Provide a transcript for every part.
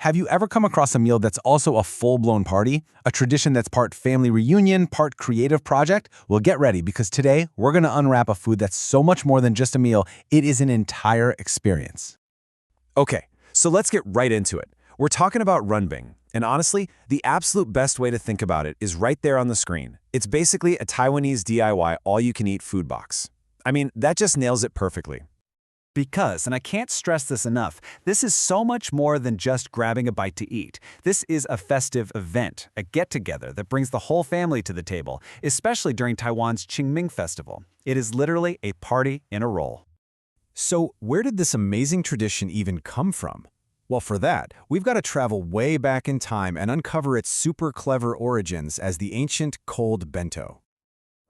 Have you ever come across a meal that's also a full-blown party? A tradition that's part family reunion, part creative project? Well, get ready because today we're going to unwrap a food that's so much more than just a meal. It is an entire experience. Okay, so let's get right into it. We're talking about runbing, and honestly, the absolute best way to think about it is right there on the screen. It's basically a Taiwanese DIY all-you-can-eat food box. I mean, that just nails it perfectly. Because, and I can't stress this enough, this is so much more than just grabbing a bite to eat. This is a festive event, a get-together that brings the whole family to the table, especially during Taiwan's Qingming Festival. It is literally a party in a roll. So where did this amazing tradition even come from? Well, for that, we've got to travel way back in time and uncover its super clever origins as the ancient cold bento.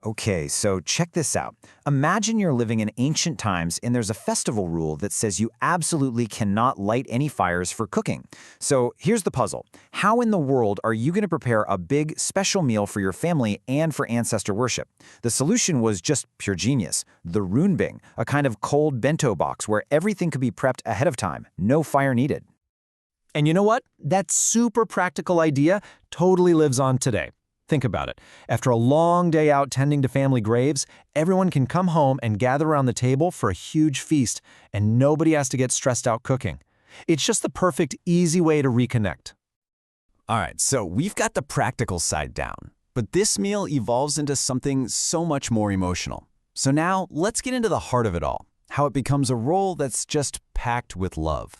Okay, so check this out. Imagine you're living in ancient times and there's a festival rule that says you absolutely cannot light any fires for cooking. So here's the puzzle. How in the world are you going to prepare a big, special meal for your family and for ancestor worship? The solution was just pure genius. The runbing, a kind of cold bento box where everything could be prepped ahead of time. No fire needed. And you know what? That super practical idea totally lives on today. Think about it. After a long day out tending to family graves, everyone can come home and gather around the table for a huge feast, and nobody has to get stressed out cooking. It's just the perfect, easy way to reconnect. All right, so we've got the practical side down, but this meal evolves into something so much more emotional. So now, let's get into the heart of it all, how it becomes a roll that's just packed with love.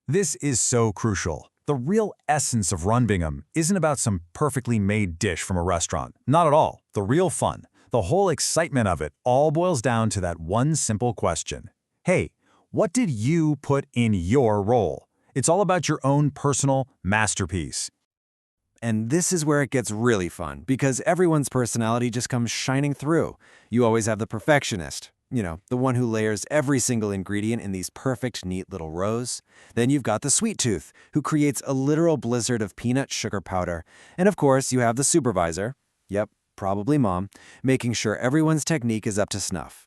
This is so crucial. The real essence of runbingum isn't about some perfectly made dish from a restaurant. Not at all. The real fun, the whole excitement of it all boils down to that one simple question. Hey, what did you put in your roll? It's all about your own personal masterpiece. And this is where it gets really fun, because everyone's personality just comes shining through. You always have the perfectionist. The one who layers every single ingredient in these perfect, neat little rows. Then you've got the sweet tooth, who creates a literal blizzard of peanut sugar powder. And of course, you have the supervisor, yep, probably mom, making sure everyone's technique is up to snuff.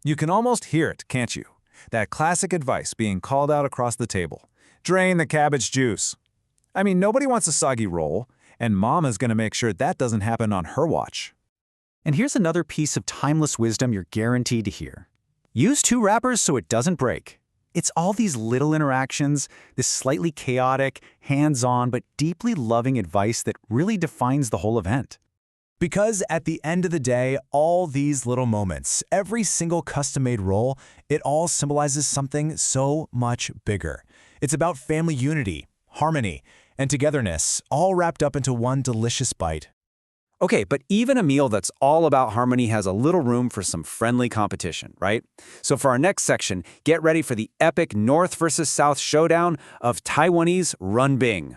You can almost hear it, can't you? That classic advice being called out across the table. Drain the cabbage juice. I mean, nobody wants a soggy roll, and mom is going to make sure that doesn't happen on her watch. And here's another piece of timeless wisdom you're guaranteed to hear. Use 2 wrappers so it doesn't break. It's all these little interactions, this slightly chaotic, hands-on, but deeply loving advice that really defines the whole event. Because at the end of the day, all these little moments, every single custom-made roll, it all symbolizes something so much bigger. It's about family unity, harmony, and togetherness, all wrapped up into one delicious bite. Okay, but even a meal that's all about harmony has a little room for some friendly competition, right? So for our next section, get ready for the epic North versus South showdown of Taiwanese runbing.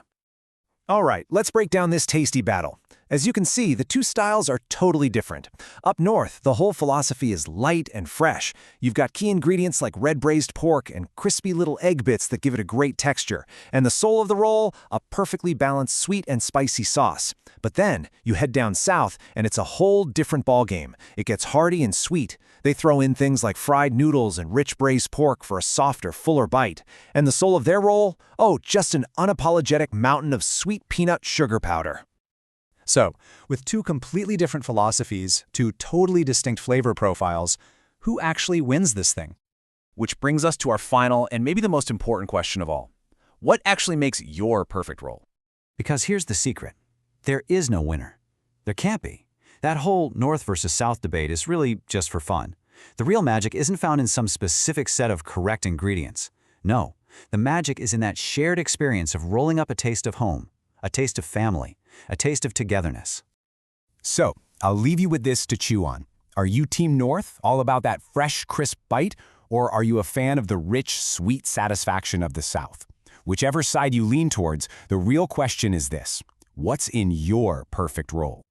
All right, let's break down this tasty battle. As you can see, the two styles are totally different. Up north, the whole philosophy is light and fresh. You've got key ingredients like red braised pork and crispy little egg bits that give it a great texture. And the soul of the roll, a perfectly balanced sweet and spicy sauce. But then, you head down south, and it's a whole different ballgame. It gets hearty and sweet. They throw in things like fried noodles and rich braised pork for a softer, fuller bite. And the soul of their roll? Oh, just an unapologetic mountain of sweet peanut sugar powder. So, with two completely different philosophies, two totally distinct flavor profiles, who actually wins this thing? Which brings us to our final and maybe the most important question of all. What actually makes your perfect roll? Because here's the secret. There is no winner. There can't be. That whole North versus South debate is really just for fun. The real magic isn't found in some specific set of correct ingredients. No, the magic is in that shared experience of rolling up a taste of home, a taste of family, a taste of togetherness. So, I'll leave you with this to chew on. Are you Team North, all about that fresh, crisp bite, or are you a fan of the rich, sweet satisfaction of the South? Whichever side you lean towards, the real question is this: what's in your perfect roll?